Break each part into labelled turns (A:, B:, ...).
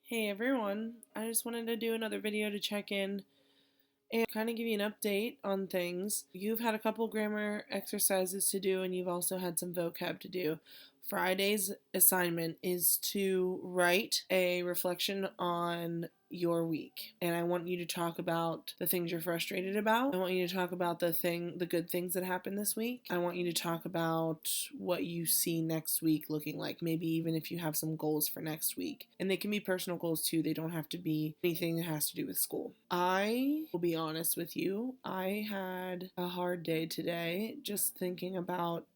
A: Hey everyone, I just wanted to do another video to check in and kind of give you an update on things. You've had a couple grammar exercises to do and you've also had some vocab to do. Friday's assignment is to write a reflection on your week, and I want you to talk about the things you're frustrated about. I want you to talk about the good things that happened this week. I want you to talk about what you see next week looking like, maybe even if you have some goals for next week. And they can be personal goals too. They don't have to be anything that has to do with school. I will be honest with you, I had a hard day today just thinking about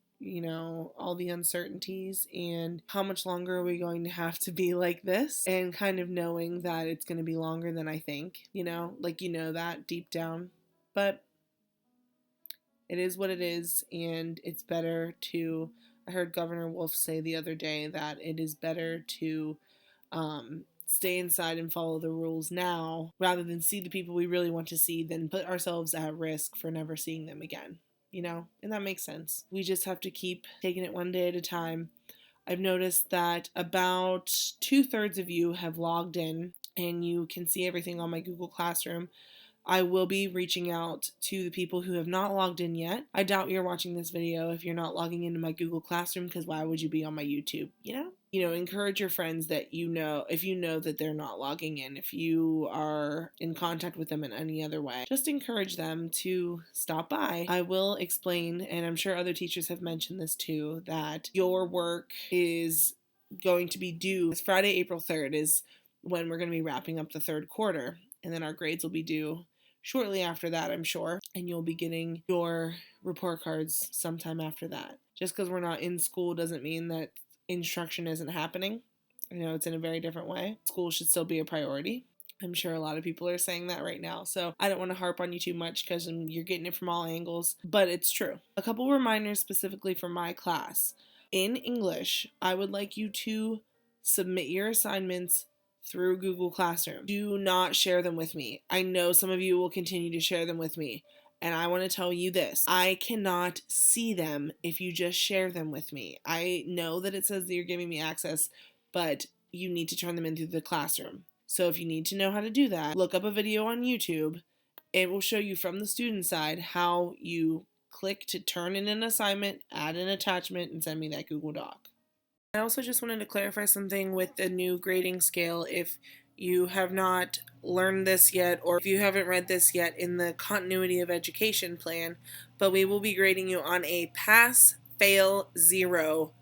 A: all the uncertainties and how much longer are we going to have to be like this, and kind of knowing that it's going to be longer than I think, that deep down. But it is what it is, and it's better to, I heard Governor Wolf say the other day that it is better to stay inside and follow the rules now rather than see the people we really want to see than put ourselves at risk for never seeing them again. And that makes sense. We just have to keep taking it one day at a time. I've noticed that about 2/3 of you have logged in and you can see everything on my Google Classroom. I will be reaching out to the people who have not logged in yet. I doubt you're watching this video if you're not logging into my Google Classroom, because why would you be on my YouTube? Encourage your friends that if you know that they're not logging in, if you are in contact with them in any other way, just encourage them to stop by. I will explain, and I'm sure other teachers have mentioned this too, that your work is going to be due. Friday, April 3rd is when we're going to be wrapping up the third quarter, and then our grades will be due shortly after that, I'm sure, and you'll be getting your report cards sometime after that. Just because we're not in school doesn't mean that instruction isn't happening. It's in a very different way. School should still be a priority. I'm sure a lot of people are saying that right now, so I don't want to harp on you too much because you're getting it from all angles, but it's true. A couple reminders specifically for my class. In English, I would like you to submit your assignments through Google Classroom. Do not share them with me. I know some of you will continue to share them with me, and I want to tell you this. I cannot see them if you just share them with me. I know that it says that you're giving me access, but you need to turn them in through the classroom. So if you need to know how to do that, look up a video on YouTube. It will show you from the student side how you click to turn in an assignment, add an attachment, and send me that Google Doc. I also just wanted to clarify something with the new grading scale. If you have not learned this yet, or if you haven't read this yet in the Continuity of Education plan, but we will be grading you on a pass, fail, zero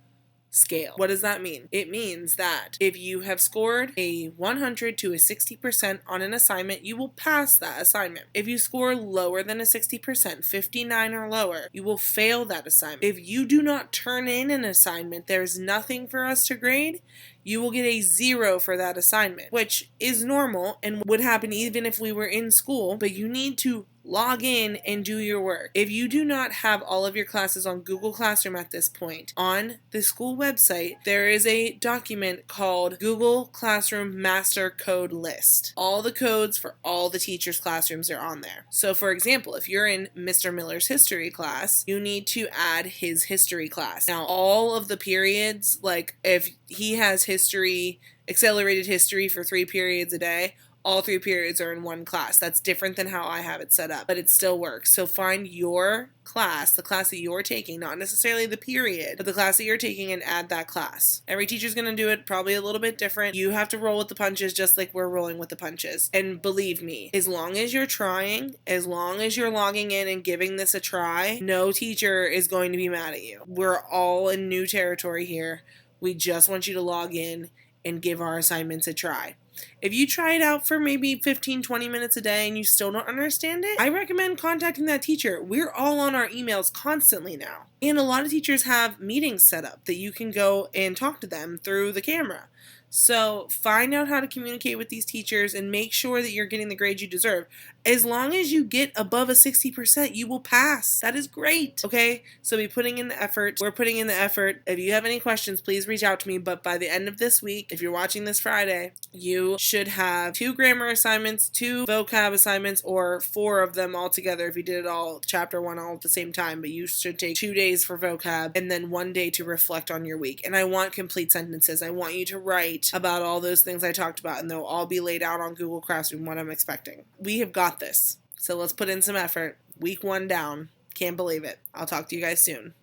A: scale. What does that mean? It means that if you have scored a 100 to a 60% on an assignment, you will pass that assignment. If you score lower than a 60%, 59 or lower, you will fail that assignment. If you do not turn in an assignment, there's nothing for us to grade, you will get a 0 for that assignment, which is normal and would happen even if we were in school, but you need to log in and do your work. If you do not have all of your classes on Google Classroom at this point, on the school website, there is a document called Google Classroom Master Code List. All the codes for all the teachers' classrooms are on there. So for example, if you're in Mr. Miller's history class, you need to add his history class. Now, all of the periods, like if he has history, accelerated history for 3 periods a day, all 3 periods are in one class. That's different than how I have it set up, but it still works. So find your class, the class that you're taking, not necessarily the period, but the class that you're taking, and add that class. Every teacher's going to do it probably a little bit different. You have to roll with the punches just like we're rolling with the punches. And believe me, as long as you're trying, as long as you're logging in and giving this a try, no teacher is going to be mad at you. We're all in new territory here. We just want you to log in and give our assignments a try. If you try it out for maybe 15-20 minutes a day and you still don't understand it, I recommend contacting that teacher. We're all on our emails constantly now. And a lot of teachers have meetings set up that you can go and talk to them through the camera. So find out how to communicate with these teachers and make sure that you're getting the grade you deserve. As long as you get above a 60%, you will pass. That is great. Okay? So be putting in the effort. We're putting in the effort. If you have any questions, please reach out to me. But by the end of this week, if you're watching this Friday, you should have 2 grammar assignments, 2 vocab assignments, or 4 of them all together if you did it all, chapter 1 all at the same time. But you should take 2 days for vocab and then 1 day to reflect on your week. And I want complete sentences. I want you to write write about all those things I talked about, and they'll all be laid out on Google Classroom, what I'm expecting. We have got this. So let's put in some effort. Week 1 down. Can't believe it. I'll talk to you guys soon.